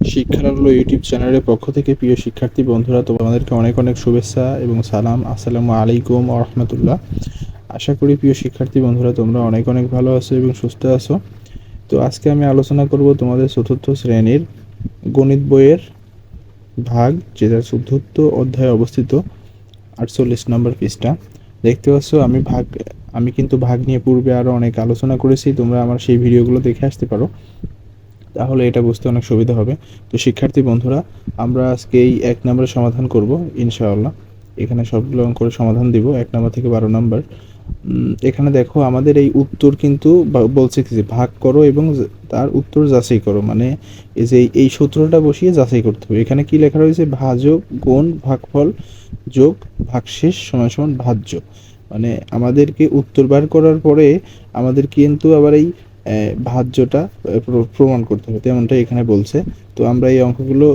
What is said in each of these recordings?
শিক্ষার আলো ইউটিউব চ্যানেলের পক্ষ থেকে প্রিয় শিক্ষার্থী বন্ধুরা, তোমাদেরকে অনেক অনেক শুভেচ্ছা এবং সালাম। আসসালামু আলাইকুম ওয়া রাহমাতুল্লাহ। আশা করি প্রিয় শিক্ষার্থী বন্ধুরা তোমরা অনেক অনেক ভালো আছো এবং সুস্থ আছো। তো আজকে আমি আলোচনা করব তোমাদের চতুর্থ শ্রেণীর গণিত বইয়ের ভাগ, যেটা চতুর্থ অধ্যায়ে অবস্থিত 48 নম্বর পৃষ্ঠা। দেখতে পাচ্ছ আমি কিন্তু ভাগ নিয়ে পূর্বে আরও অনেক আলোচনা করেছি, তোমরা আমার সেই ভিডিওগুলো দেখে আসতে পারো, তাহলে এটা বুঝতে অনেক সুবিধা হবে। তো শিক্ষার্থী বন্ধুরা, আমরা আজকে এই 1 নম্বরের সমাধান করব ইনশাআল্লাহ। এখানে সবগুলো অঙ্কের সমাধান দিব 1 নম্বর থেকে 12 নম্বর। এখানে দেখো আমাদের এই উত্তর কিন্তু বলছে যে ভাগ করো এবং তার উত্তর যাচাই করো, মানে এই যে এই সূত্রটা বসিয়ে যাচাই করতে হবে। এখানে কি লেখা রয়েছে? ভাজক গুণ ভাগফল যোগ ভাগশেষ সমান সমান ভাজ্য। মানে আমাদেরকে উত্তর বার করার পরে আমাদের কিন্তু আবার এই ভাজ্যটা প্রমাণ করতে হবে, তেমনটা এখানে বলছে। তো আমরা এই অঙ্কগুলো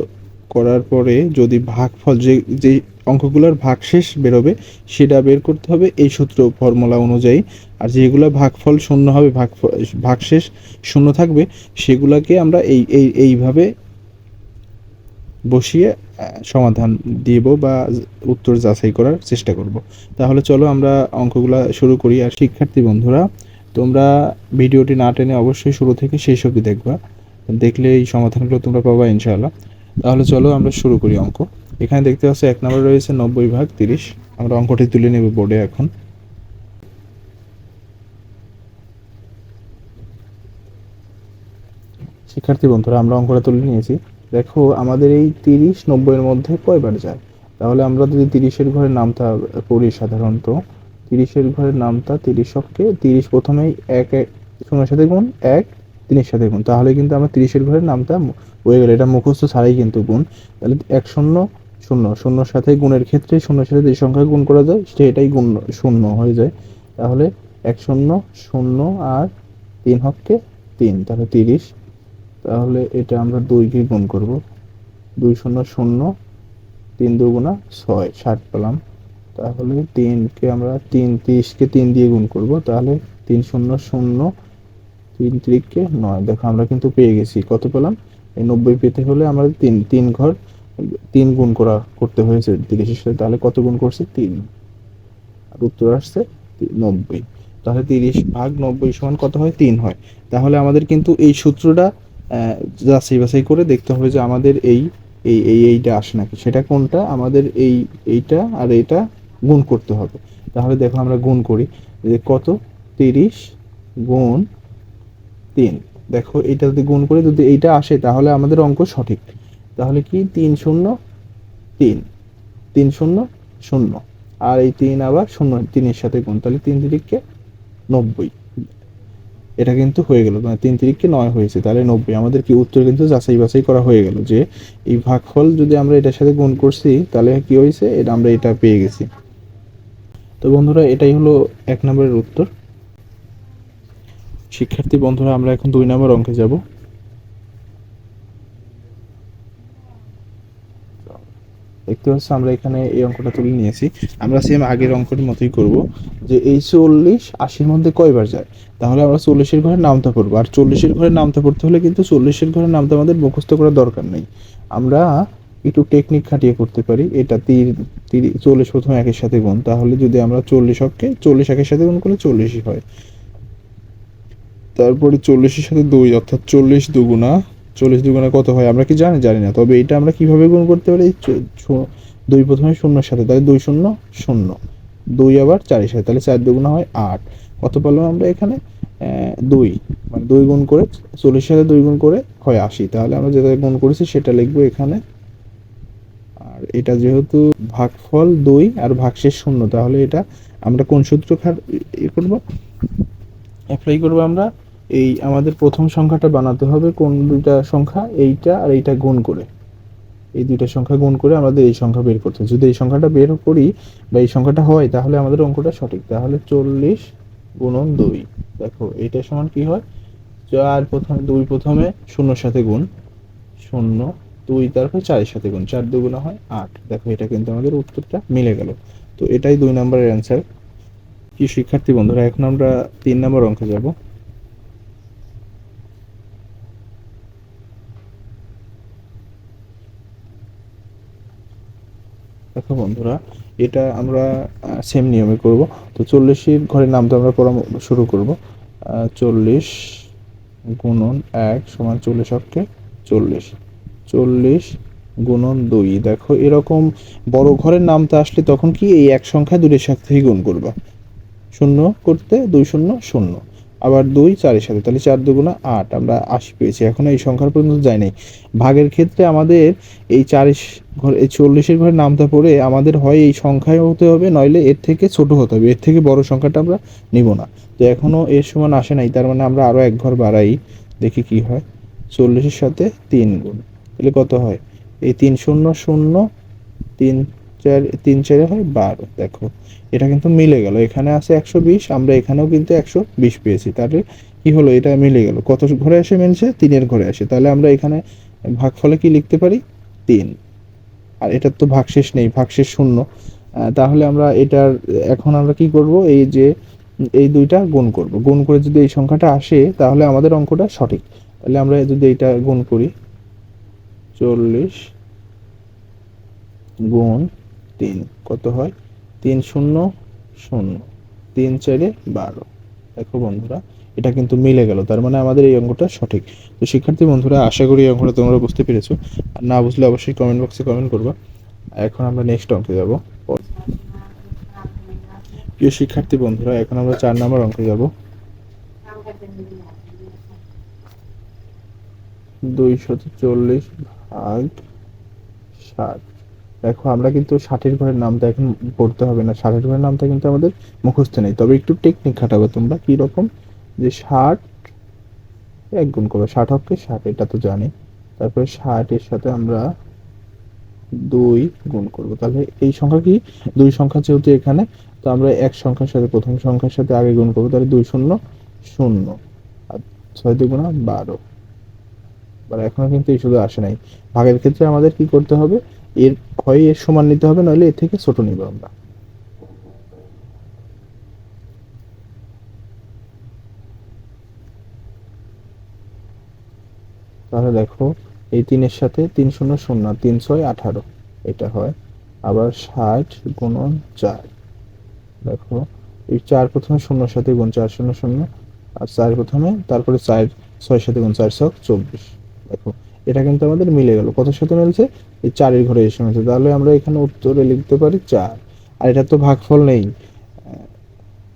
করার পরে যদি ভাগফল যে অঙ্কগুলোর ভাগশেষ বেরোবে সেটা বের করতে হবে এই সূত্র ফর্মুলা অনুযায়ী। আর যেগুলো ভাগফল শূন্য হবে, ভাগশেষ শূন্য থাকবে, সেগুলোকে আমরা এইভাবে বসিয়ে সমাধান দিব বা উত্তর যাচাই করার চেষ্টা করব। তাহলে চলো আমরা অঙ্কগুলো শুরু করি। আর শিক্ষার্থী বন্ধুরা, তোমরা ভিডিওটি না টেনে অবশ্যই শুরু থেকে শেষ অবধি দেখবা, দেখলে এই সমাধানগুলো তোমরা পাবা ইনশাআল্লাহ। তাহলে চলো আমরা শুরু করি অঙ্ক। এখানে দেখতে পাচ্ছ 1 নম্বরে রয়েছে 90/30। আমরা অঙ্কটি তুলে নেব বোর্ডে এখন। শিক্ষার্থী বন্ধুরা, আমরা অঙ্কটা তুলে নিয়েছি। দেখো আমাদের এই 30 90 এর মধ্যে কয়বার যায়? তাহলে আমরা যদি 30-এর ঘরের নামতা পড়ি, সাধারণত 30-এর ঘরের নামতা 30 অক্ষে 30 প্রথমেই 1 শূন্যের সাথে গুণ, 1 3-এর সাথে গুণ, তাহলে কিন্তু আমরা 30-এর ঘরের নামতা হয়ে গেল। এটা মুখস্থ ছাড়াই কিন্তু গুণ। তাহলে 1 শূন্য শূন্য শূন্যর সাথে গুণের ক্ষেত্রে শূন্যের সাথে যে সংখ্যা গুণ করা যায় সেটাই গুণ শূন্য হয়ে যায়। তাহলে 1 শূন্য শূন্য আর 3 হক্ষে 3, তাহলে 30। তাহলে এটা আমরা 2 কে গুণ করব, 2 শূন্য শূন্য, 3 দুগুণা 6, 60 পেলাম। তাহলে 3 কে আমরা 30 কে 3 দিয়ে গুণ করব, তাহলে 3 শূন্য শূন্য, 3 3 9। দেখো আমরা কিন্তু পেয়ে গেছি, কত পেলাম? এই 90 পেতে হলে আমরা 3 ঘর 3 গুণ করতে হয়েছে 30-এর সাথে, তাহলে কত গুণ করছে? 3, আর উত্তর আসছে 90। তাহলে 30/90 সমান কত হয়? 3 হয়। তাহলে আমাদের কিন্তু এই সূত্রটা যাচাই বাছাই করে দেখতে হবে যে আমাদের এইটা আসে নাকি। সেটা কোনটা? আমাদের এইটা আর এইটা গুণ করতে হবে। তাহলে দেখো আমরা গুণ করি যে কত? 30 গুণ 3। দেখো এটা যদি গুণ করে যদি এইটা আসে তাহলে আমাদের অঙ্ক সঠিক। তাহলে কি? 3 শূন্য 3, 3 শূন্য শূন্য, আর এই 3 আবার শূন্য 3-এর সাথে গুণ, তাহলে 3 3 90। এটা কিন্তু হয়ে গেল, মানে 3 3 9 হয়েছে, তাহলে 90। আমাদের কি উত্তর কিন্তু যাচাই বাছাই করা হয়ে গেল যে এই ভাগফল যদি আমরা এটার সাথে গুণ করছি তাহলে কি হয়েছে, এটা আমরা এটা পেয়ে গেছি। তো বন্ধুরা, এটাই হলো 1 নম্বরের উত্তর। শিক্ষার্থী বন্ধুরা, আমরা এখন 2 নম্বর অঙ্কে যাব। দেখতে পাচ্ছ আমরা এখানে এই অঙ্কটা তুলে নিয়েছি। আমরা সেম আগের অঙ্কটির মতোই করব, যে এই 40 80-র মধ্যে কয়বার যায়। তাহলে আমরা 40-এর ঘরে নামতা পড়বো। আর 40-এর ঘরে নামতা পড়তে হলে কিন্তু 40-এর ঘরে নামতা আমাদের মুখস্থ করার দরকার নেই, আমরা একটু টেকনিক খাটিয়ে করতে পারি। এটা 40 প্রথমে 1-এর সাথে গুণ, তাহলে যদি আমরা 40 অক্ষে 40 1-এর সাথে গুণ করলে 40ই হয়। তারপরে 40-এর সাথে 2, অর্থাৎ 40 দুগুণা, 40 দুগুণা কত হয় আমরা কি জানি? জানি না। তবে এটা আমরা কিভাবে গুণ করতে পারি? 2 প্রথমে শূন্যর সাথে, তাহলে 2 শূন্য শূন্য, 2 আবার 4-এর সাথে, তাহলে 4 দুগুণা হয় 8। কত পেলাম আমরা এখানে? 2, মানে 2 গুণ করে 40-এর সাথে 2 গুণ করে হয় 80। তাহলে আমরা যেটা গুণ করেছি সেটা লিখবো এখানে। আর এটা যেহেতু ভাগফল 2 আর ভাগশেষ 0, তাহলে এটা আমরা কোন সূত্র করব? অ্যাপ্লাই করব আমরা। এই আমাদের প্রথম সংখ্যাটা বানাতে হবে কোন দুইটা সংখ্যা? এইটা আর এইটা গুণ করে, এই দুইটা সংখ্যা গুণ করে আমাদের এই সংখ্যা বের করতে হবে। যদি এই সংখ্যাটা বের করি বা এই সংখ্যাটা হয় তাহলে আমাদের অঙ্কটা সঠিক। তাহলে 40 গুণন 2, দেখো এইটা সমান কি হয়? 4 প্রথমে 2 প্রথমে শূন্যর সাথে গুণ, 0 2, তারপর 4-এর সাথে গুণ, 4 দুগুণা হয় 8। দেখো এটা কিন্তু আমাদের উত্তরটা মিলে গেল। তো এটাই 2 নম্বরের অ্যান্সার। কি শিক্ষার্থী বন্ধুরা, এখন আমরা 3 নম্বর অঙ্কে যাব। দেখো বন্ধুরা, এটা আমরা সেম নিয়মে করব। তো 40-এর ঘরের নামটা আমরা পড়া শুরু করব। 40 গুণন 1 সমান 40 অক্ষে 40, 40 গুণন 2। দেখো এরকম বড় ঘরের নামটা আসলে তখন কি এই এক সংখ্যা দুইয়ের সাথেই গুণ করবা। শূন্য করতে 2 শূন্য 0, আবার 2 4 এর সাথে, তাহলে 4 দুগুণা 8, আমরা 80 পেয়েছি। এখনো এই সংখ্যার পর্যন্ত যায় নাই। ভাগের ক্ষেত্রে আমাদের এই 40 ঘর, এই 40-এর ঘরের নামটা পড়ে আমাদের হয় এই সংখ্যায় হতে হবে, নইলে এর থেকে ছোট হতে হবে, এর থেকে বড় সংখ্যাটা আমরা নিব না। তো এখনো এর সমান আসে নাই, তার মানে আমরা আরো এক ঘর বাড়াই, দেখি কি হয়। 40-এর সাথে 3 গুণ, তাহলে কত হয়? এই 3 শূন্য 0, 3 4, 3 4 হয় 12। দেখো এটা কিন্তু মিলে গেল, এখানে আছে 120, আমরা এখানেও কিন্তু 120 পেয়েছি, তাহলে কি হলো, এটা মিলে গেল। কত ঘরে আসে মিলছে? 3-এর ঘরে আসে। তাহলে আমরা এখানে ভাগফলে কি লিখতে পারি? 3। আর এটার তো ভাগশেষ নেই, ভাগশেষ শূন্য। তাহলে আমরা এটার এখন আমরা কি করব, এই যে এই দুইটা গুণ করব, গুণ করে যদি এই সংখ্যাটা আসে তাহলে আমাদের অঙ্কটা সঠিক। তাহলে আমরা যদি এইটা গুণ করি, 40 গুণ 3 কত হয়? 3 শূন্য 0, 3 4 12। দেখো বন্ধুরা, এটা কিন্তু মিলে গেল, তার মানে আমাদের এই অঙ্কটা সঠিক। তো শিক্ষার্থী বন্ধুরা, আশা করি এই অঙ্কটা তোমরা বুঝতে পেরেছো। আর না বুঝলে অবশ্যই কমেন্ট বক্সে কমেন্ট করবা। এখন আমরা নেক্সট অঙ্কে যাব। প্রিয় শিক্ষার্থী বন্ধুরা, এখন আমরা 4 নম্বর অঙ্কে যাব। 240 ভাগ 60। দেখো আমরা কিন্তু 60-এর ঘরের নামটা এখন পড়তে হবে না, 60-এর ঘরের নামটা কিন্তু আমাদের মুখস্থ নেই, তবে একটু টেকনিক খাটাবে তোমরা। কি রকম? যে 60 এক গুণ করবে, 60 অক্ষে 60, এটা তো জানি। তারপরে 60-এর সাথে আমরা 2 গুণ করব, তাহলে এই সংখ্যা কি? 2 সংখ্যা যেহেতু এখানে, তো আমরা এক সংখ্যার সাথে, প্রথম সংখ্যার সাথে আগে গুণ করব, তাহলে 2 শূন্য 0, আর 6 দুগুণা 12। এবার এখনো কিন্তু এই শুধু আসে নাই। ভাগের ক্ষেত্রে আমাদের কি করতে হবে? এর হয় এর সমান নিতে হবে, নইলে এর থেকে ছোট নিব আমরা। তাহলে দেখো, এই 3-এর সাথে 3 শূন্য 0, 3 6 18, এটা হয়। আবার 60 গুণন 4। দেখো এই 4 প্রথমে শূন্যর সাথে গুণ, 4 শূন্য 0, আর 4 প্রথমে, তারপরে 4 6 সাথে গুণ, 4 ছক 24। দেখো এটা কিন্তু আমাদের মিলে গেল। কত সাথে মিলছে? এই 4-এর ঘরে এসে মিলছে, তাহলে আমরা এখানে উত্তরে লিখতে পারি 4। আর এটা তো ভাগফল নেই,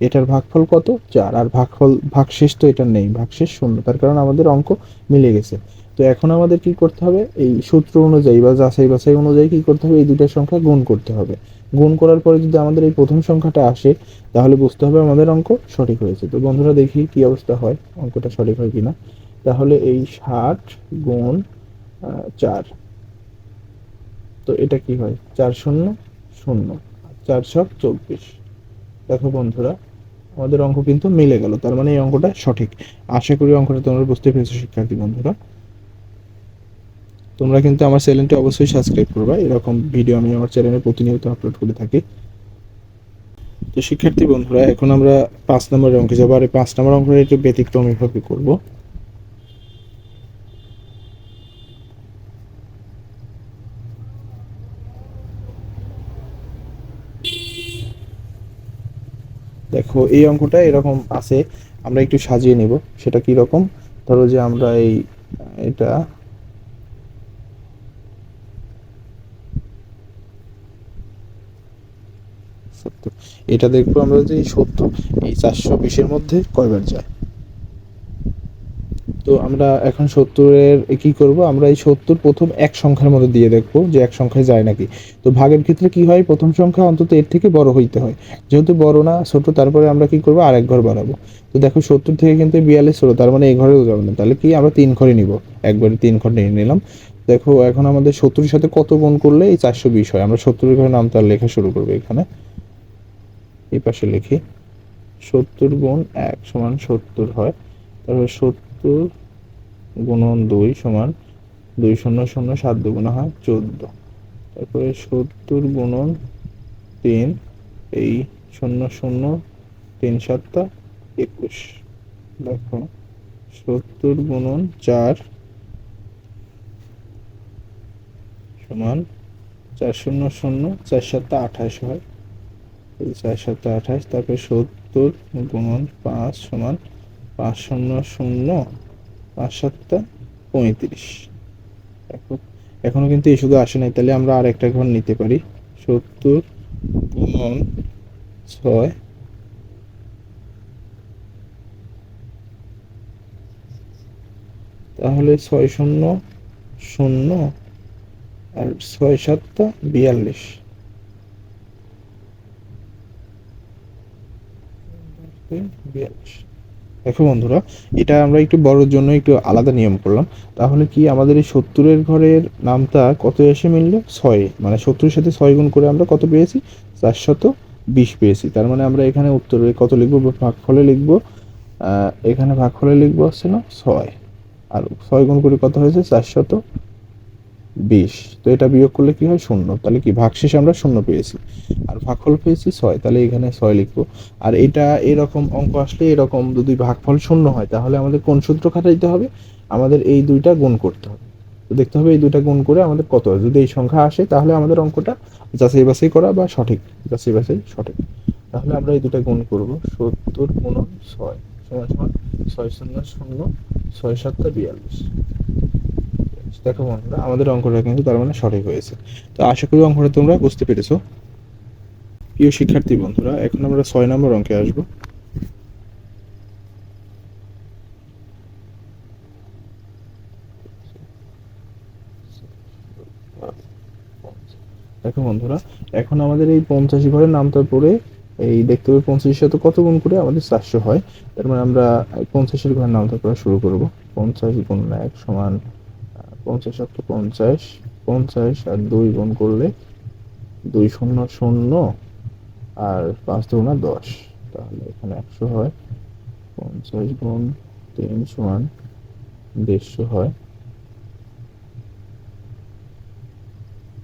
এটার ভাগফল কত? 4। আর ভাগফল ভাগশেষ তো এটার নেই, ভাগশেষ শূন্য, তার কারণ আমাদের অঙ্ক মিলে গেছে। তো এখন আমাদের কি করতে হবে? এই সূত্র অনুযায়ী বা যাচাই বাছাই অনুযায়ী কি করতে হবে? এই দুইটা সংখ্যা গুণ করতে হবে। গুণ করার পরে যদি আমাদের এই প্রথম সংখ্যাটা আসে, তাহলে বুঝতে হবে আমাদের অঙ্ক সঠিক হয়েছে। তো বন্ধুরা দেখি কি অবস্থা হয়, অঙ্কটা সঠিক হয় কিনা। তাহলে এই 60 গুণ 4, তো এটা কি হয়? 4 শূন্য 0, 4 ছক 24। দেখো বন্ধুরা, আমাদের অঙ্ক কিন্তু মিলে গেল, তার মানে এই অঙ্কটা সঠিক। আশা করি অঙ্কটা তোমরা বুঝতে পেরেছো শিক্ষার্থী বন্ধুরা। তোমরা কিন্তু আমার চ্যানেলটি অবশ্যই সাবস্ক্রাইব করবা, এরকম ভিডিও আমি আমার চ্যানেলে প্রতিনিয়ত আপলোড করে থাকি। তো শিক্ষার্থী বন্ধুরা, এখন আমরা 5 নম্বর অঙ্কে যাবো। আর এই 5 নম্বর অঙ্কটা একটু ব্যতিক্রমী ভাবে করব। দেখো এই অঙ্কটা এরকম আছে, আমরা একটু সাজিয়ে নিব। সেটা কি রকম? ধরো যে আমরা এই এটা সত্তর, এটা দেখবো আমরা যে এই 70 এই 420-এর মধ্যে কয়বার যায়। তো আমরা এখন 70-এর কি করব, আমরা এই 70 প্রথম এক সংখ্যার মধ্যে দিয়ে দেখবো যে এক সংখ্যায় যায় নাকি। তো ভাগের ক্ষেত্রে কি হয়? প্রথম সংখ্যা অন্তত এর থেকে বড় হইতে হয়, যেহেতু বড় না ছোট, তারপরে আমরা কি করব? আরেক ঘর বাড়াবো। তো দেখো 70 থেকে কিন্তু 42 ছোট, তার মানে এই ঘরেও যাবে না, তাহলে কি আমরা 3 ঘরে নিব, একবারে 3 ঘর নিয়ে নিলাম। দেখো এখন আমাদের 70-এর সাথে কত গুণ করলে এই 420 হয়? আমরা 70-এর ঘরে নাম তার লেখা শুরু করবো। এখানে এই পাশে লিখি, 70 গুণ 1 সমান 70 হয়। তারপরে 70 গুণন 2 সমান 2 শূন্য 0, 7 দুগুণা হয় 14। তারপরে 70 গুণন 3, এই 0 0, 3 7 21। দেখো 70 গুণন 4 সমান 4 শূন্য শূন্য, 4 7 28 হয়, 4 7 28, তারপরে 70 গুণন 5 সমান 5 শূন্য শূন্য, 5 7 35। দেখো এখনো কিন্তু এই শুধু আসে নাই, তাহলে আমরা আর একটা ঘর নিতে পারি। 70 গুণন 6, তাহলে 6 শূন্য শূন্য আর 6 7 42। দেখো বন্ধুরা, এটা আমরা একটু বড়র জন্য একটু আলাদা নিয়ম করলাম। তাহলে কি আমাদের এই 70-এর ঘরের নামতা কত এসে মিলল? 6, মানে 70-এর সাথে 6 গুণ করে আমরা কত পেয়েছি? 420 পেয়েছি। তার মানে আমরা এখানে উত্তরে কত লিখবো? ভাগফলে লিখবো, এখানে ভাগফলে লিখবো হচ্ছে না 6, আর 6 গুণ করে কত হয়েছে? 420। তো এটা বিয়োগ করলে কি হয়? 0। তাহলে কি ভাগশেষে আমরা 0 পেয়েছি, আর ভাগফল পেয়েছি 6, তাহলে এখানে 6 লিখবো। আর এটা এরকম অঙ্ক আসলে, এরকম যদি ভাগফল 0 হয়, তাহলে আমাদের কোন সূত্র খাটাইতে হবে? আমাদের এই দুইটা গুণ করতে হবে। তো দেখতে হবে এই দুইটা গুণ করে আমাদের কত হয়। যদি এই সংখ্যা আসে, তাহলে আমাদের অঙ্কটা যাচাই বাছাই করা বা সঠিক, যাচাই বাছাই সঠিক। তাহলে আমরা এই দুটা গুণ করব। 70 গুণন 6 সমান সমান 6 শূন্য শূন্য, 6 7 42। দেখো বন্ধুরা, আমাদের অঙ্কটা কিন্তু তার মানে সঠিক হয়েছে। তো আশা করি অঙ্কটা তোমরা বুঝতে পেরেছো। প্রিয় শিক্ষার্থী বন্ধুরা, এখন আমরা 6 নম্বর অঙ্কে আসব। দেখো বন্ধুরা, এখন আমাদের এই 85 ঘরের নামটা পড়ে এই দেখতে হবে 85 সাথে কত গুণ করে আমাদের 400 হয়। তার মানে আমরা 85-এর ঘরের নামটা পড়া শুরু করব। 50 গুণ 1 সমান 50 7 50, 50 আর 2 গুণ করলে 2 শূন্য শূন্য আর 5 2 10, তাহলে এখানে 100 হয়। 50 গুণ 3 সমান 150 হয়।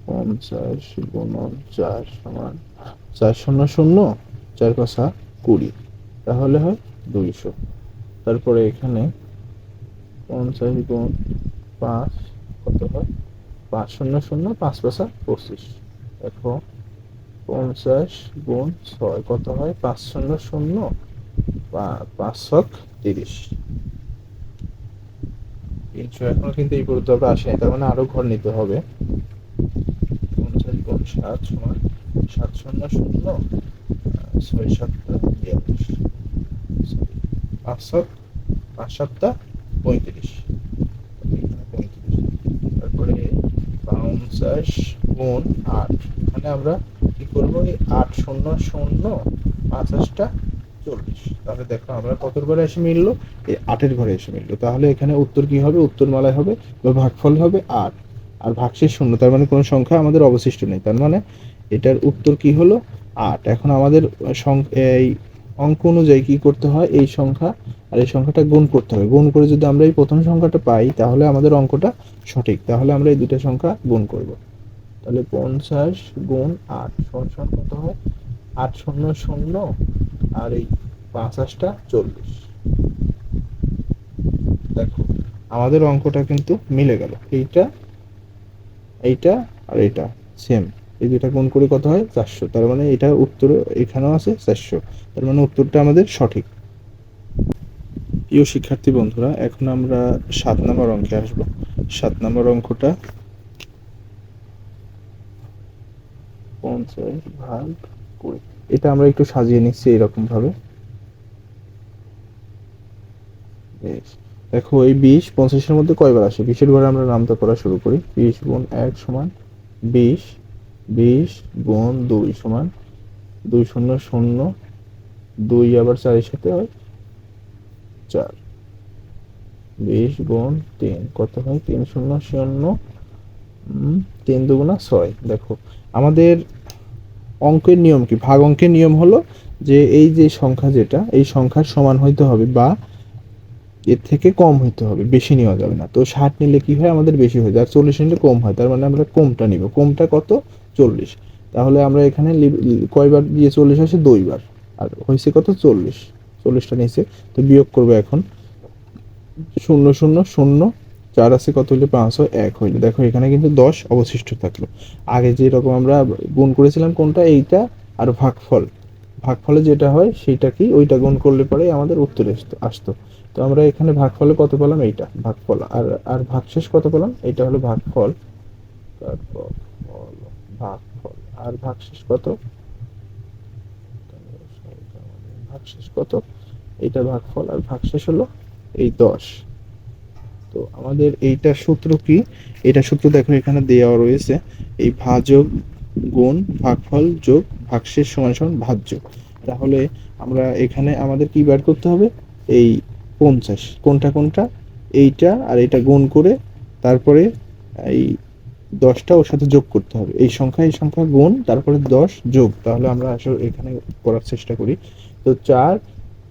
50 গুণন 4 সমান 4 শূন্য শূন্য, 4 5 20, তাহলে হয় 200। তারপরে এখানে 50 গুণ 5 কত হয়? 5 শূন্য শূন্য, 5 5 25। দেখো 50 গুণ 6 কত হয়? 5 শূন্য শূন্য, 5 7 30। 300 এখনো কিন্তু এই পর্যন্ত আমরা আসেনি, তার মানে আরো ঘর নিতে হবে। 50 গুণ 7 সমান 7 শূন্য শূন্য, 6 7 42, 5 7 5 7 35। তারপরে 50 গুণ 8, এখানে আমরা কি করবো? এই 8 শূন্য শূন্য, 5 8 40। তাহলে দেখো আমরা কতর ঘরে এসে মিললো? এই 8-এর ঘরে এসে মিললো। তাহলে এখানে উত্তর কি হবে? উত্তর মালায় হবে বা ভাগফল হবে 8, আর ভাগশেষ 0। তার মানে কোনো সংখ্যা আমাদের অবশিষ্ট নেই। তার মানে এটার উত্তর কি হলো? 8। এখন আমাদের এই অঙ্ক অনুযায়ী কি করতে হয়? এই সংখ্যা আর এই সংখ্যাটা গুণ করতে হবে। গুণ করে যদি আমরা এই প্রথম সংখ্যাটা পাই, তাহলে আমাদের অঙ্কটা সঠিক। তাহলে আমরা এই দুটো সংখ্যা গুণ করব। তাহলে 50 গুণ 8 সমান সমান কত হয়? 8 শূন্য শূন্য আর এই 5 8 40। দেখো আমাদের অঙ্কটা কিন্তু মিলে গেল। এইটা এইটা আর এটা সেম, এই দুটা গুণ করে কত হয়? 400। তার মানে এটা উত্তর এখানেও আছে 400। তার মানে উত্তরটা আমাদের সঠিক। প্রিয় শিক্ষার্থী বন্ধুরা, এখন আমরা 7 নম্বর অঙ্কে আসব। 7 নম্বর অঙ্কটা 50 ভাগ 20। এটা আমরা একটু সাজিয়ে নিচ্ছি এরকম ভাবে। বেশ, দেখো এই 20 50-এর মধ্যে কয়বার আসে? 20-এর ঘরে আমরা নামতা করা শুরু করি। 20 গুণ 1 সমান 20, 20 গুণ 2 সমান 2 শূন্য শূন্য, 2 আবার 4 এর সাথে হয় 4। 20 গুণ 3 কত হয়? 3 শূন্য শূন্য, 3 দুগুণা 6। দেখো আমাদের অঙ্কের নিয়ম কি? ভাগ অঙ্কের নিয়ম হলো যে এই যে সংখ্যা, যেটা এই সংখ্যার সমান হইতে হবে বা এর থেকে কম হইতে হবে, বেশি নেওয়া যাবে না। তো 60 নিলে কি হয়? আমাদের বেশি হয়ে যায়। আর 40 নিলে কম হয়। তার মানে আমরা কমটা নিব। কমটা কত? 40। তাহলে আমরা এখানে কয়বার দিয়ে 40 আসে? 2 বার। আর হয়েছে কত? 40। 40টা নিচে। তো বিয়োগ করবো এখন। 0 0 0, 4 আছে কত হইলে 5 হয় 1 হইলে, দেখো এখানে কিন্তু 10 অবশিষ্ট থাকলো। আগে যেরকম আমরা গুণ করেছিলাম কোনটা, এইটা আর ভাগফল, ভাগফলে যেটা হয় সেটা কি, ওইটা গুণ করলে পরে আমাদের উত্তর আসতো। তো আমরা এখানে ভাগফলে কত পেলাম, এইটা ভাগফল, আর আর ভাগশেষ কত পেলাম, এটা হলো ভাগফল, তারপর ভাগফল আর ভাগশেষ কত, ভাগশেষ কত, এইটা ভাগফল আর ভাগশেষ হলো এই 10। তো আমাদের এইটা সূত্র কি, এটা সূত্র দেখো এখানে দেওয়া রয়েছে, এই ভাজক গুণ ভাগফল যোগ ভাগশেষ সমান সমান ভাজ্য। তাহলে আমরা এখানে আমাদের কি বের করতে হবে, এই 50 কোনটা কোনটা, এইটা আর এটা গুণ করে তারপরে এই 10টা ওর সাথে যোগ করতে হবে, এই সংখ্যা এই সংখ্যা গুণ তারপরে 10 যোগ। তাহলে আমরা আসলে এখানে করার চেষ্টা করি। তো 4,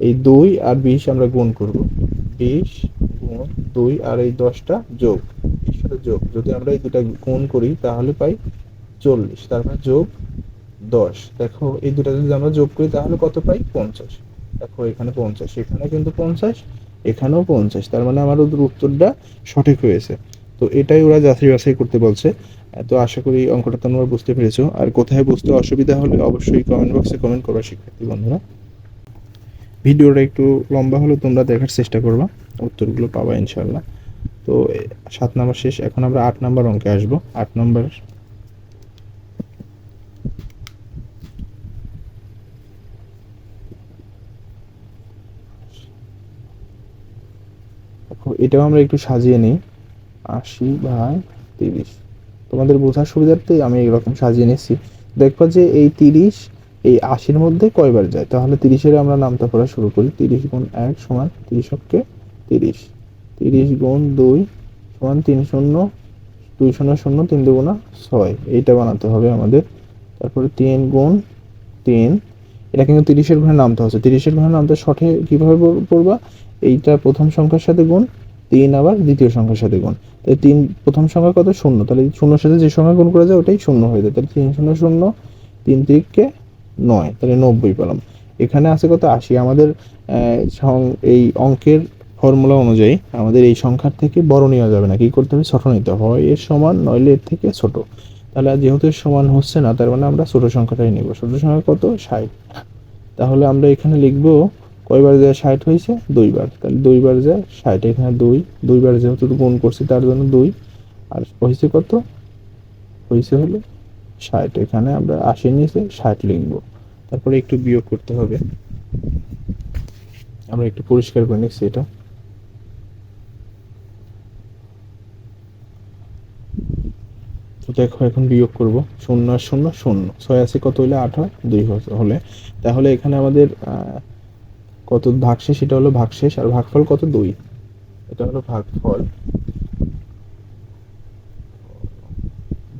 এই 2 আর 20 আমরা গুণ করব, 20 গুণ 2 আর এই 10টা যোগ, এর সাথে যোগ, যদি আমরা এই দুটা গুণ করি তাহলে পাই 40, তারপর যোগ 10, দেখো এই দুটা যদি আমরা যোগ করি তাহলে কত পাই, 50। দেখো এখানে 50, এখানে কিন্তু 50, এখানেও 50, তার মানে আমার উত্তরটা সঠিক হয়েছে। তো এটাই ওরা যাচাই বাছাই করতে বলছে। তো আশা করি অঙ্কটা তোমরা বুঝতে পেরেছো, আর কোথায় বুঝতে অসুবিধা হলে অবশ্যই কমেন্ট বক্সে কমেন্ট করবা শিক্ষার্থী বন্ধুরা। ভিডিওটা একটু লম্বা হলে তোমরা দেখার চেষ্টা করবা, উত্তরগুলো পাবা ইনশাল্লাহ। তো 7 নাম্বার শেষ, এখন আমরা 8 নাম্বার অঙ্কে আসবো। 8 নাম্বার, এটাও আমরা একটু সাজিয়ে নিই, 80/30, তোমাদের বোঝার সুবিধার্থে আমি এরকম সাজিয়ে নিচ্ছি। দেখবা যে এই 30 এই 80-র মধ্যে কয়বার যায়, তাহলে 30-এর আমরা নামতা পড়া শুরু করি। 30 গুণ 1 সমান 30 অক্ষে 30, 30 গুণ 2 সমান 3 শূন্য, 2 শূন্য শূন্য, 3 দুগুণা 6, এইটা বানাতে হবে আমাদের। তারপরে 3 গুণ 3, এটা কিন্তু 30-এর ঘরে নামতে হচ্ছে, 30-এর ঘরে নামতে সঠিক কিভাবে পড়বা, এইটা প্রথম সংখ্যার সাথে গুণ, 3 আবার দ্বিতীয় সংখ্যার সাথে গুণ। তাই 3 প্রথম সংখ্যা কত, শূন্য, তাহলে শূন্যর সাথে যে সংখ্যা গুণ করা যায় ওটাই শূন্য হয়ে যায়, তাহলে 3 শূন্য শূন্য, 3 তিরিকে 9, তাহলে 90 পেলাম। এখানে আছে কত, 80। আমাদের এই অঙ্কের ফর্মুলা অনুযায়ী আমাদের এই সংখ্যার থেকে বড় নেওয়া যাবে না, কি করতে হবে, ছোট নিতে হয়, এর সমান নইলে এর থেকে ছোট। তাহলে যেহেতু এর সমান হচ্ছে না, তার মানে আমরা ছোট সংখ্যাটাই নেব। ছোট সংখ্যা কত, 60। তাহলে আমরা এখানে লিখবো কয়বার যায় 60 হয়েছে, 2 বার, তাহলে 2 বার যায় 60, এখানে 2 বার যেহেতু গুণ করছি তার জন্য 2, আর হয়েছে কত, হয়েছে হলো 60, এখানে আমরা 80 নিচে 60 লিখবো। তারপরে একটু বিয়োগ করতে হবে, আমরা একটু পরিষ্কার করে নিচ্ছি এটা। তো দেখো এখন বিয়োগ করব, 0 আর 0 0, 6 আছে কত হলে 8 হয়, 2 হলে, তাহলে এখানে আমাদের কত ভাগশেষ, এটা হলো ভাগশেষ, আর ভাগফল কত, 2, এটা হলো ভাগফল,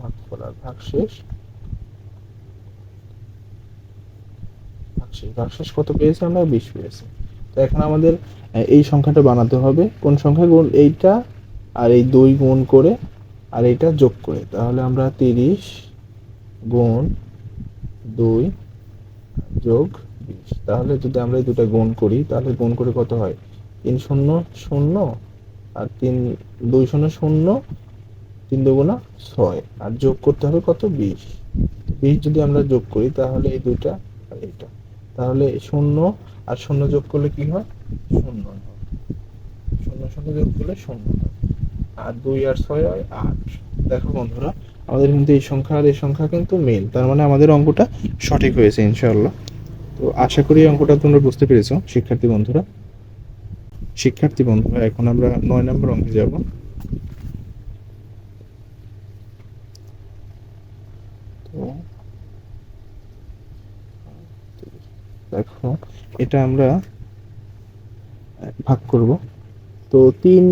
ভাগফল আর ভাগশেষ, ভাগশেষ, ভাগশেষ কত পেয়েছি আমরা, 20 পেয়েছি। তো এখন আমাদের এই সংখ্যাটা বানাতে হবে, কোন সংখ্যা, গুণ এইটা আর এই 2 গুণ করে আর এইটা যোগ করে, তাহলে আমরা 30 গুণ 2 যোগ 20, তাহলে যদি আমরা এই দুটো গুণ করি তাহলে গুণ করে কত হয়, 3 শূন্য শূন্য আর 3 2 শূন্য শূন্য, 3 দুগুণা 6, আর যোগ করতে হবে কত, 20। 20 যদি আমরা যোগ করি তাহলে এই দুইটা আর এইটা, তাহলে 0 আর 0 যোগ করলে কি হয়, 0 হয়, 0 0 যোগ করলে 0 হয়, আর 2 আর 6 হয় 8। দেখো বন্ধুরা, আমাদের কিন্তু এই সংখ্যা আর এই সংখ্যা কিন্তু মিল, তার মানে আমাদের অঙ্কটা সঠিক হয়েছে ইনশাআল্লাহ। তো আশা করি অঙ্কটা তোমরা বুঝতে পেরেছো শিক্ষার্থী বন্ধুরা। শিক্ষার্থী বন্ধুরা, এখন আমরা 9 নম্বর অঙ্কে যাব। তো দেখো এটা আমরা ভাগ করব, তো 3,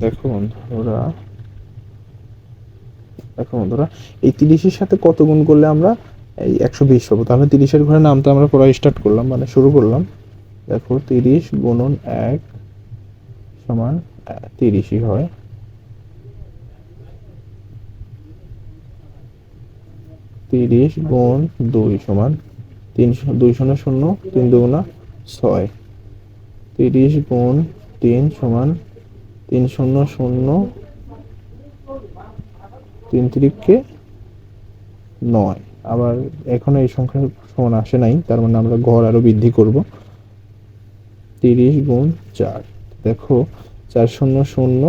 দেখো বন্ধুরা, দেখো বন্ধুরা, এই 30-এর সাথে কত গুণ করলে আমরা এই 120 পাবো, তাহলে 30-এর ঘরে নামটা আমরা পড়া স্টার্ট করলাম, মানে শুরু করলাম। দেখো 30 গুণন 1 সমান 30ই হয়, 30 গুণ 2 সমান 2 শূন্য শূন্য, 3 দুগুণা 6, 30 গুণ 3 সমান 3 শূন্য শূন্য, 3 তিরিকে 9। আবার এখনো এই সংখ্যার সমান আসে নাই, তার মানে আমরা ঘর আরো বৃদ্ধি করব। 30 গুণ 4, দেখো 4 শূন্য শূন্য,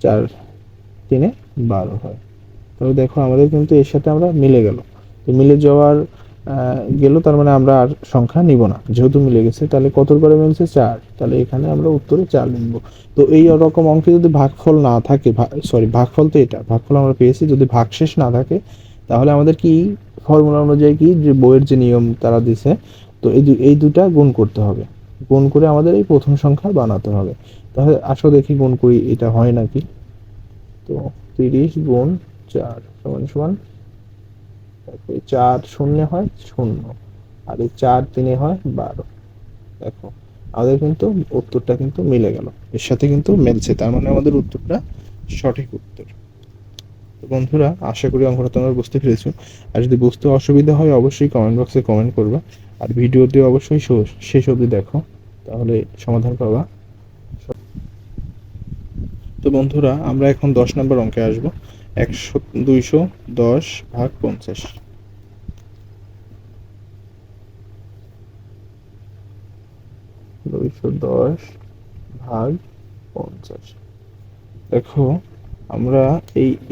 4 3 12 হয়। তাহলে দেখো আমাদের কিন্তু এর সাথে আমরা মিলে গেল, তো মিলে যাওয়ার গেল, তার মানে আমরা আর সংখ্যা নিব না, যেহেতু মিলে গেছে। তাহলে কত করে মিলছে? 4। তাহলে এখানে আমরা উত্তরে 4 লিখব। তো এই রকম অঙ্কে যদি ভাগফল না থাকে, সরি ভাগফল তো এটা, ভাগফল আমরা পেয়েছি, যদি ভাগশেষ না থাকে তাহলে আমাদের কি ফর্মুলা অনুযায়ী কি যে বইয়ের যে নিয়ম তারা দিছে, তো এই দুটা গুণ করতে হবে, গুণ করে আমাদের এই প্রথম সংখ্যা বানাতে হবে। তাহলে আসো দেখি গুণ করি এটা হয় নাকি। তো 30 গুণ 4 সমান সমান, 4 শূন্য হয় 0, আর এই 4 3 হয় 12। দেখো আমাদের কিন্তু উত্তরটা কিন্তু মিলে গেল, এর সাথে কিন্তু মিলছে, তার মানে আমাদের উত্তরটা সঠিক উত্তর। তো বন্ধুরা, আশা করি অঙ্কটা তোমরা বুঝতে পেরেছো। আর যদি বুঝতে অসুবিধা হয় অবশ্যই কমেন্ট বক্সে কমেন্ট করবা, আর ভিডিওটি অবশ্যই শেষ অবধি দেখো, তাহলে সমাধান পাবা। তো বন্ধুরা, আমরা এখন 10 নম্বর অঙ্কে আসব। 210 ভাগ 50। 210 ভাগ 50। দেখো আমরা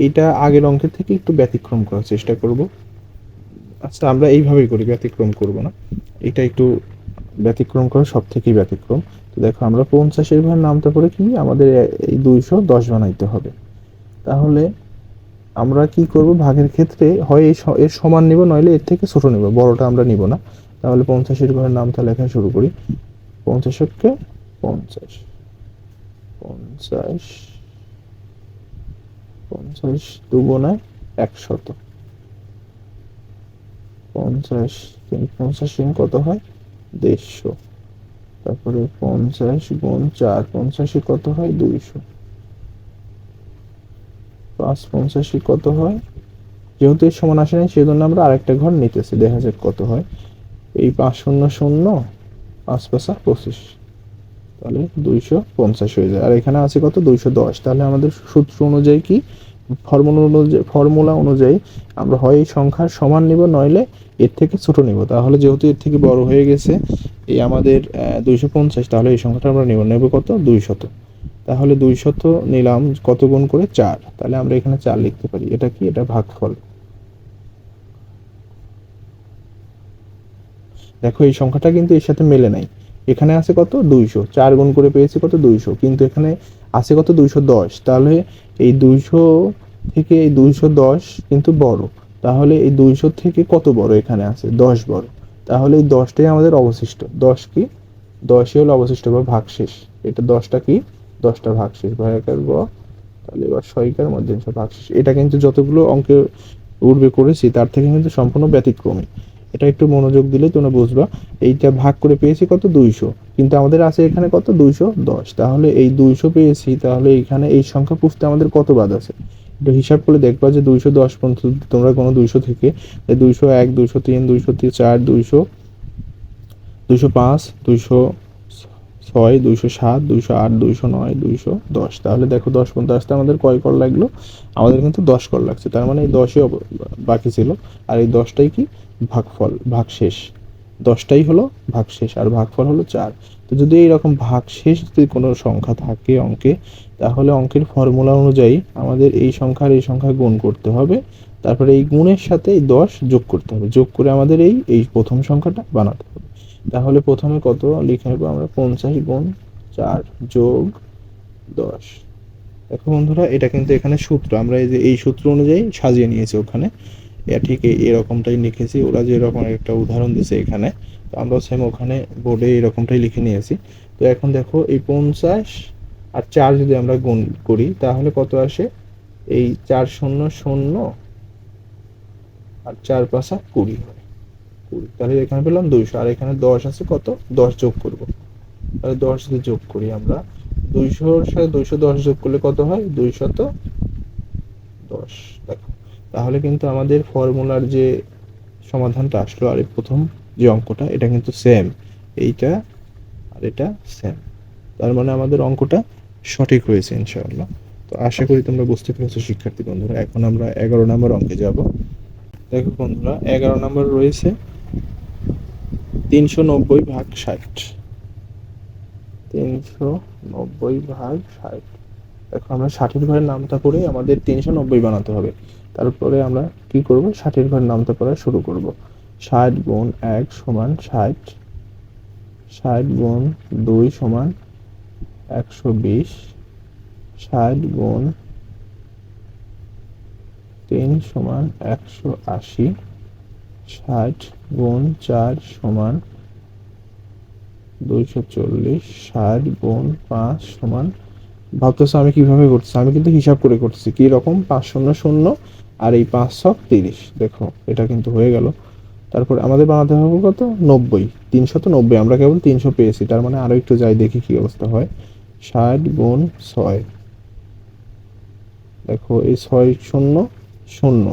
এইটা আগের অঙ্কের থেকে একটু ব্যতিক্রম করার চেষ্টা করব। আচ্ছা, আমরা এইভাবেই করি, ব্যতিক্রম করব না, এটা একটু ব্যতিক্রম করা সব থেকেই ব্যতিক্রম। তো দেখো আমরা 50-এর ঘর নামতে পারে কি আমাদের এই 210 বানাইতে হবে। তাহলে আমরা কি করব, ভাগের ক্ষেত্রে হয় এর সমান নিব, নইলে এর থেকে ছোট নিব, বড়টা আমরা নিব না। তাহলে 50-এর ঘরের নামটা লেখা শুরু করি। 50-কে 50, 50, 50 দুগুণায় 100, 50 50 কত হয়? 150। তারপরে 50 গুণ 4, 50 কত হয়? 200। 5 50 কত হয়? যেহেতু এর সমান আসে নাই সেজন্য আমরা আরেকটা ঘর নিতেছি, দেখা যাক কত হয়। এই 5 শূন্য শূন্য, 5 5 25, তাহলে 250 হয়ে যায়। আর এখানে আছে কত? 210। তাহলে আমাদের সূত্র অনুযায়ী কি, ফর্মুলা অনুযায়ী আমরা হয় এই সংখ্যার সমান নিব, নইলে এর থেকে ছোট নিব। তাহলে যেহেতু এর থেকে বড় হয়ে গেছে এই আমাদের 250, তাহলে এই সংখ্যাটা আমরা নেব কত? 200। তাহলে 200 নিলাম কত গুণ করে? 4। তাহলে আমরা এখানে 4 লিখতে পারি। এটা কি? এটা ভাগফল। দেখো এই সংখ্যাটা কিন্তু এর সাথে মেলে নাই। এখানে আছে কত? 200। 4 গুণ করে পেয়েছি কত? 200। কিন্তু এখানে আছে কত? 210। তাহলে এই 200 থেকে এই 210 কিন্তু বড়। তাহলে এই 200 থেকে কত বড় এখানে আছে? 10 বড়। তাহলে এই 10টাই আমাদের অবশিষ্ট। 10 কি? 10ই হলো অবশিষ্ট বা ভাগশেষ। এটা 10টা কি? 10টা ভাগশেষ। ভাগাকার গ, তাহলে এবার সহকার মধ্যে ভাগশেষ। এটা কিন্তু যতগুলো অঙ্কে পূর্বে করেছি তার থেকে কিন্তু সম্পূর্ণ ব্যতিক্রমী। এটা একটু মনোযোগ দিলে তোমরা বুঝবা। এইটা ভাগ করে পেয়েছি কত? 200, কিন্তু আমাদের আছে এখানে কত? 210। তাহলে এই 200 পেয়েছি, তাহলে এখানে এই সংখ্যা পুষতে আমাদের কত বাদ আছে? একটু হিসাব করে দেখবা যে 210 পর্যন্ত তোমরা কোনো 200 থেকে 201 203 204 200 205 206 207 208 209 210। তাহলে দেখো 10 পর্যন্ত আসতে আমাদের কয় কর লাগলো? আমাদের কিন্তু 10 কর লাগছে। তার মানে এই 10ই বাকি ছিল। আর এই 10টাই কি? ভাগফল, ভাগশেষ। 10টাই হলো ভাগশেষ, আর ভাগফল হলো 4। তো যদি এইরকম ভাগশেষ যদি কোনো সংখ্যা থাকে অঙ্কে, তাহলে অঙ্কের ফর্মুলা অনুযায়ী আমাদের এই সংখ্যার এই সংখ্যা গুণ করতে হবে, তারপরে এই গুণের সাথে এই 10 যোগ করতে হবে, যোগ করে আমাদের এই প্রথম সংখ্যাটা বানাতে হবে। তাহলে প্রথমে কত লিখে নেব আমরা? 50 গুণ 4 যোগ 10। দেখো বন্ধুরা, এটা কিন্তু এখানে সূত্র, আমরা এই যে এই সূত্র অনুযায়ী সাজিয়ে নিয়েছি ওখানে। ঠিক এরকমটাই লিখেছি, ওরা যে এরকম একটা উদাহরণ দিয়েছে এখানে, তো আমরা সেম ওখানে বোর্ডে এরকমটাই লিখে নিয়েছি। তো এখন দেখো এই 50 আর 4 যদি আমরা গুণ করি তাহলে কত আসে? এই 4 শূন্য শূন্য আর 4 5 20 হয়। 20, তাহলে এখানে পেলাম 200। আর এখানে 10 আছে কত? 10 যোগ করব। তাহলে 10 যদি যোগ করি আমরা, 200-র সাথে 210 যোগ করলে কত হয়? 210। দেখো তাহলে কিন্তু আমাদের ফর্মুলার যে সমাধানটা আসলো, আর এই প্রথম যে অঙ্কটা এটা কিন্তু সেম, এইটা আর এটা সেম, তার মানে আমাদের অঙ্কটা সঠিক হয়েছে ইনশাআল্লাহ। তো আশা করি তোমরা বুঝতে পেরেছো শিক্ষার্থী বন্ধুরা। এখন আমরা 11 নম্বর অঙ্কে যাব। দেখো বন্ধুরা, 11 নম্বর রয়েছে 390/60। 390/60। দেখো আমরা 60-এর ঘরের নামতা করে আমাদের 390 বানাতে হবে। তারপরে আমরা কি করব, 60-এর ঘরের নামতা পড়া শুরু করব। 60 গুণ 1 সমান 60, 60 গুণ 2 সমান 120, 60 গুণ 3 সমান 180, 60 গুণ 4 সমান 240, 60 গুণ 5 সমান, ভাবতেছো আমি কিভাবে করছি, আমি কিন্তু হিসাব করে করছি কি রকম, 500 আর এই 5 ছক 30। দেখো এটা কিন্তু হয়ে গেল। তারপর আমাদের বানাতে হবে কত, 90। 390, আমরা কেবল 300 পেয়েছি, তার মানে আরো একটু যাই দেখি কি অবস্থা হয়। 60 গুণ 6, দেখো এই 6 শূন্য শূন্য,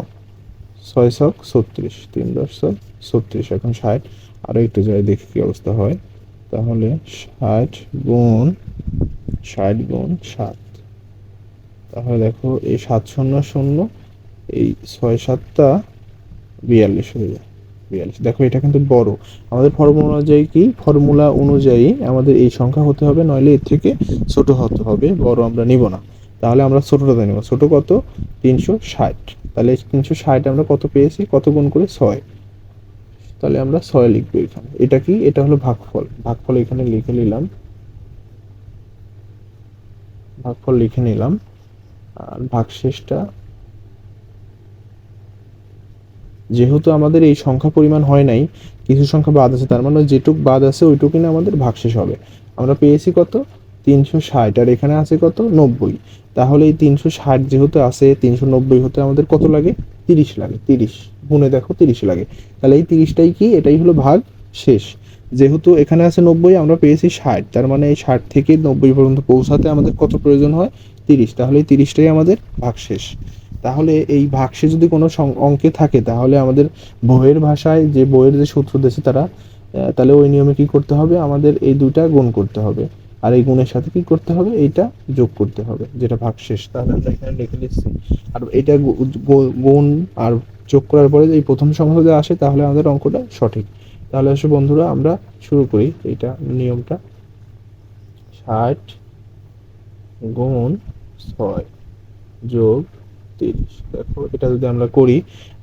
6 ছক 36, 3 10 ছক 36। এখন 60, আরো একটু যাই দেখি কি অবস্থা হয়। তাহলে 60 গুণ 7, তাহলে দেখো এই 7 শূন্য শূন্য, এই 6 7টা 42 হয়ে যায়। 42, দেখো এটা কিন্তু বড়। আমাদের ফর্মুলা অনুযায়ী কি, ফর্মুলা অনুযায়ী আমাদের এই সংখ্যা হতে হবে, নইলে এর থেকে ছোট হতে হবে, বড় আমরা নিব না। তাহলে আমরা ছোটটা নেব। ছোট কত, 360। তাহলে 360 আমরা কত পেয়েছি, কত গুণ করে 6, তাহলে আমরা 6 লিখবো এখানে। এটা কি, এটা হলো ভাগফল। ভাগফল এখানে লিখে নিলাম, ভাগফল লিখে নিলাম। আর ভাগশেষটা, যেহেতু আমাদের এই সংখ্যা পরিমাণ হয় নাই, কিছু সংখ্যা বাদ আছে, তার মানে যেটুক বাদ আছে ওইটুকু না আমাদের ভাগশেষ হবে। আমরা পেয়েছি কত, 360, আর এখানে আছে কত, 90। তাহলে এই 360 যেহেতু আছে, 390 হতে আমাদের কত লাগে, 30 লাগে। 30 গুণে দেখো 30 লাগে। তাহলে এই 30টাই কি, এটাই হলো ভাগ শেষ। যেহেতু এখানে আছে 90, আমরা পেয়েছি 60, তার মানে এই 60 থেকে 90 পর্যন্ত পৌঁছাতে আমাদের কত প্রয়োজন হয়, 30। তাহলে এই 30টাই আমাদের ভাগশেষ। তাহলে এই ভাগশেষ যদি কোনো অঙ্কে থাকে, তাহলে আমাদের বইয়ের ভাষায়, যে বইয়ের যে সূত্র দিয়েছে তারা, তাহলে ওই নিয়মে কি করতে হবে, আমাদের এই দুইটা গুণ করতে হবে, আর এই গুণের সাথে কি করতে হবে, এইটা যোগ করতে হবে, যেটা ভাগশেষ। তাহলে আমরা এখানে লিখে দিচ্ছি। আর এটা গুণ আর যোগ করার পরে এই প্রথম সংখ্যা যদি আসে, তাহলে আমাদের অঙ্কটা সঠিক। তাহলে আসলে বন্ধুরা আমরা শুরু করি এইটা নিয়মটা। 60 গুণ 6 যোগ 30। দেখো এটা যদি আমরা করি,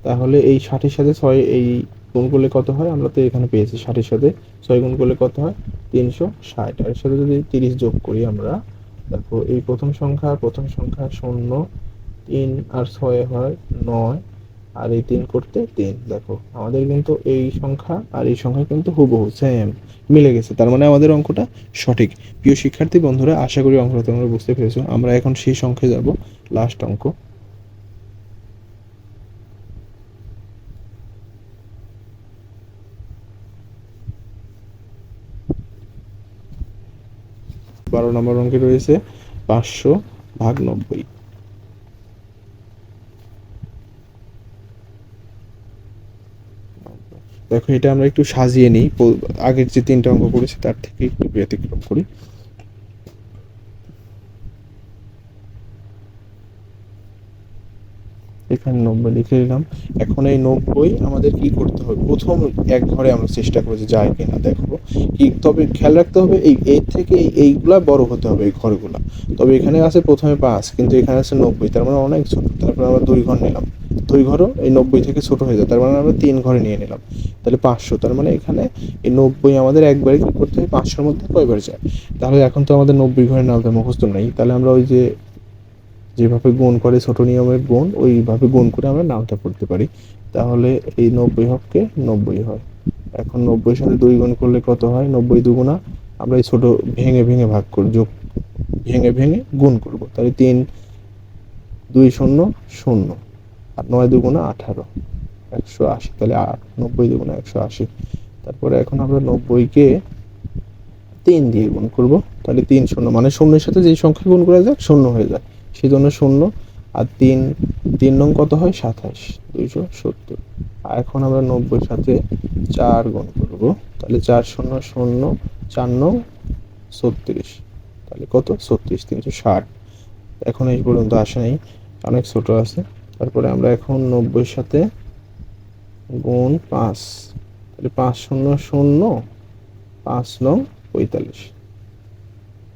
তাহলে এই 60-এর সাথে 6 এই গুণ করলে কত হয়, আমরা তো এখানে পেয়েছি 60-এর সাথে 6 গুণ করলে কত হয়, 360। আর এর সাথে যদি 30 যোগ করি আমরা, দেখো এই প্রথম সংখ্যা 0, 3 আর 6 হয় 9, আর এই 3 করতে 3। দেখো আমাদের কিন্তু এই সংখ্যা আর এই সংখ্যা কিন্তু হুবহু সেম মিলে গেছে, তার মানে আমাদের অঙ্কটা সঠিক। প্রিয় শিক্ষার্থী বন্ধুরা, আশা করি অঙ্কটা তোমরা বুঝতে পেরেছো। আমরা এখন সেই সংখ্যায় যাব, লাস্ট অঙ্ক। 12 নম্বর অঙ্কে রয়েছে 500/90। দেখো এটা আমরা একটু সাজিয়ে নিই, আগের যে 3টা অঙ্ক করেছি তার থেকে একটু ব্যতিক্রম করি। এখানে 90 লিখে নিলাম। এখন এই 90 আমাদের কি করতে হবে, প্রথম এক ঘরে আমরা চেষ্টা করেছি যায় কিনা দেখবো কি। তবে খেয়াল রাখতে হবে এই এর থেকে এইগুলা বড় হতে হবে, এই ঘরগুলা। তবে এখানে আছে প্রথমে 5, কিন্তু এখানে আছে 90, তার মানে অনেক ছোট। তারপর আমরা 2 ঘর নিলাম, 2 ঘরও এই 90 থেকে ছোট হয়ে যায়, তার মানে আমরা 3 ঘরে নিয়ে নিলাম। তাহলে 500, তার মানে এখানে এই 90 আমাদের একবারে কি করতে হবে, 500-এর মধ্যে কয়বার যায়। তাহলে এখন তো আমাদের 90 ঘরের নামটা মুখস্থ নাই, তাহলে আমরা ওই যে যেভাবে গুণ করে ছোট নিয়মের গুণ, ওইভাবে গুণ করে আমরা নামটা পড়তে পারি। তাহলে এই 90 হককে 90 হয়। এখন 90-এর সাথে 2 গুণ করলে কত হয়, 90 দুগুণা, আমরা এই ছোট ভেঙে ভেঙে ভাগ করব, যোগ ভেঙে ভেঙে গুণ করব। তাহলে 3 2 0 0, আর 9 দুগুণা 18, 180। তাহলে 90 দুগুণা 180। তারপরে এখন আমরা 90-কে 3 দিয়ে গুণ করব। তাহলে 3 0, মানে শূন্যের সাথে যেই সংখ্যা গুণ করা যায় 0 হয়ে যায়, সেই জন্য 0। আর 3 3 নং কত হয়, 27, 270। এখন আমরা 90 সাথে 4 গুণ করব, তাহলে 4 শূন্য শূন্য, 4 9 36, তাহলে কত 36 360। এখন এই পর্যন্ত আসে নাই, অনেক ছোট আছে। তারপরে আমরা এখন 90 সাথে গুণ 5, তাহলে 5 শূন্য শূন্য, 5 9 45,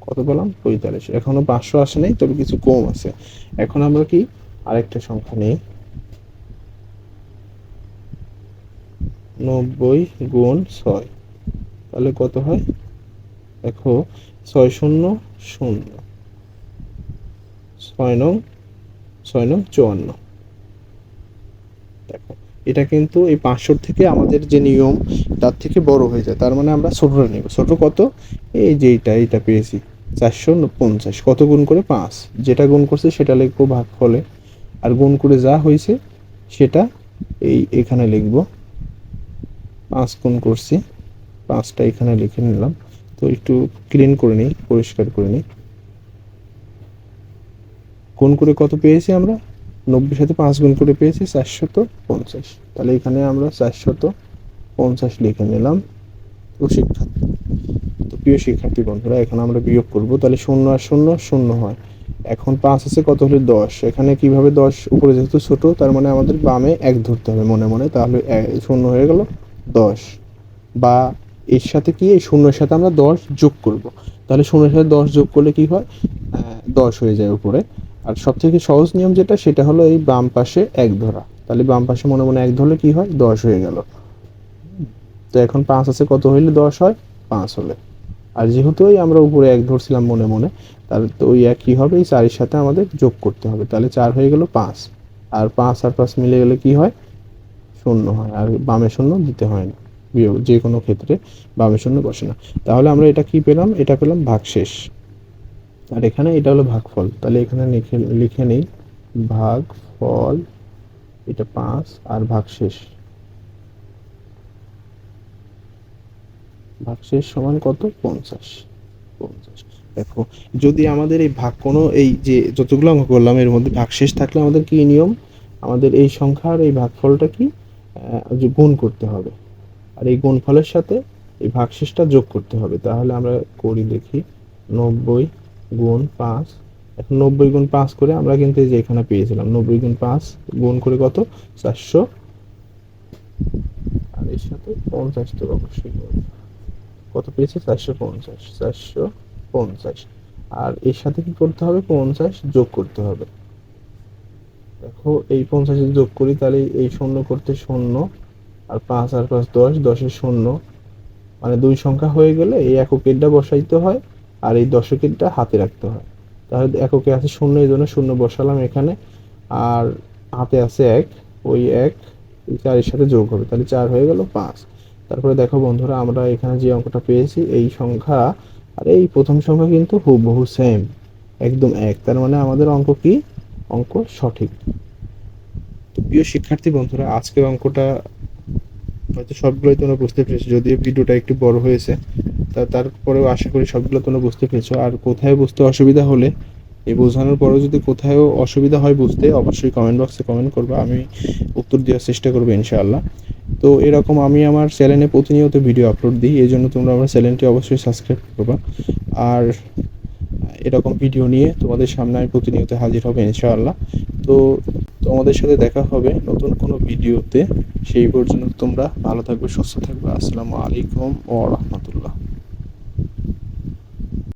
কত পেলাম 45। এখনো 500 আসে নাই, তবে কিছু কম আছে। এখন আমরা কি আরেকটা সংখ্যা নেই, 90 গুণ 6, তাহলে কত হয় দেখো 6 শূন্য শূন্য, 6 নং 54। দেখো এটা কিন্তু এই 500 থেকে আমাদের যে নিয়ম তার থেকে বড় হয়ে যায়, তার মানে আমরা ছোটটা নিব। ছোট কত, এই যে এইটা পেয়েছি 450, কত গুণ করে 5, যেটা গুণ করছে সেটা লিখবো ভাগফলে, আর গুণ করে যা হয়েছে সেটা এখানে লিখবো। 5 গুণ করছি, 5টা এখানে লিখে নিলাম। তো একটু ক্লিন করে নিই, পরিষ্কার করে নিই। গুণ করে কত পেয়েছি আমরা, 90 সাথে 5 গুণ করে পেয়েছি 450, তাহলে এখানে আমরা 450 লিখে নিলাম। তো প্রিয় শিক্ষার্থী বন্ধুরা, এখন আমরা বিয়োগ করব, তাহলে 0 আর 0 0 হয়। এখন 5 আছে কত হলে 10, এখানে কিভাবে 10, উপরে যেহেতু ছোট তার মানে আমাদের বামে 1 ধরতে হবে মনে মনে, তাহলে 0 হয়ে গেল 10। বা এর সাথে কি, এই 0 এর সাথে আমরা 10 যোগ করব, তাহলে 0 এর সাথে 10 যোগ করলে কি হয়, 10 হয়ে যায় উপরে। আর সবথেকে সহজ নিয়ম যেটা, সেটা হলো এই বাম পাশে 1 ধরা, তাহলে বাম পাশে মনে মনে 1 ধরলে কি হয়, 10 হয়ে গেল। তো এখন 5 আছে কত হইলে 10 হয়, 5 হলে। আর যেহেতু আমরা উপরে 1 ধরছিলাম মনে মনে, তাহলে তো ওই 1 কি হবে, এই 4 এর সাথে আমাদের যোগ করতে হবে, তাহলে 4 হয়ে গেল 5। আর 5 আর 5 মিলে গেলে কি হয়, 0 হয়, আর বামে 0 দিতে হয় না, বিয়োগ যে কোনো ক্ষেত্রে বামে 0 বসে না। তাহলে আমরা এটা কি পেলাম, এটা পেলাম ভাগশেষ। আর এখানে এটা হলো ভাগফল, তাহলে এখানে লিখে নেই ভাগফল, এটা 5 আর ভাগশেষ, ভাগশেষ সমান কত 50। দেখো যদি আমাদের এই ভাগ কোনো, এই যে যতগুলো অঙ্ক করলাম এর মধ্যে ভাগশেষ থাকলে আমাদের কি নিয়ম, আমাদের এই সংখ্যার এই ভাগফলটা কি যে গুণ করতে হবে, আর এই গুণফলের সাথে এই ভাগশেষটা যোগ করতে হবে। তাহলে আমরা করি দেখি, 90 গুণ 5, এখন 90 গুণ 5 করে আমরা কিন্তু এই যে এখানে পেয়েছিলাম 90 গুণ 5 গুণ করে কত 400, আর এর সাথে 50 তো অবশ্যই কত পেয়েছি 450, 450, আর এর সাথে কি করতে হবে 50 যোগ করতে হবে। দেখো এই 50 যোগ করি, তাহলে এই 0 করতে 0, আর 5 আর 5 10, 10 এর 0, মানে দুই সংখ্যা হয়ে গেলে এই এককেরটা বসাইতে হয়, আর এই দশকেরটা হাতে রাখতে হয়। তাহলে এককে আছে 0, এই জন্য 0 বসালাম এখানে, আর হাতে আছে 1, ওই 1 এই 4 এর সাথে যোগ হবে, তাহলে 4 হয়ে গেল 5। তারপরে দেখো বন্ধুরা, আমরা এখানে যে অঙ্কটা পেয়েছি এই সংখ্যা আর এই প্রথম সংখ্যা কিন্তু হুবহু সেম, একদম এক, তার মানে আমাদের অঙ্ক কি, অঙ্ক সঠিক। তো প্রিয় শিক্ষার্থী বন্ধুরা, আজকের অঙ্কটা হয়তো সবগুলোই তোমরা বুঝতে পেরেছো, যদিও ভিডিওটা একটু বড় হয়েছে, তারপরেও আশা করি সবগুলো তোমরা বুঝতে পেরেছো। আর কোথায় বুঝতে অসুবিধা হলে, এই বোঝানোর পরেও যদি কোথাও অসুবিধা হয় বুঝতে, অবশ্যই কমেন্ট বক্সে কমেন্ট করবে, আমি উত্তর দেওয়ার চেষ্টা করবো ইনশাআল্লাহ। তো এরকম আমি আমার চ্যানেলে প্রতিনিয়ত ভিডিও আপলোড দিই, এই জন্য তোমরা আমার চ্যানেলটি অবশ্যই সাবস্ক্রাইব করবা। আর এরকম ভিডিও নিয়ে তোমাদের সামনে আমি প্রতিনিয়ত হাজির হবে ইনশাআল্লাহ। তো তোমাদের সাথে দেখা হবে নতুন কোনো ভিডিওতে, সেই পর্যন্ত তোমরা ভালো থাকবে, সুস্থ থাকবে। আসসালামু আলাইকুম ওয়া রাহমাতুল্লাহ।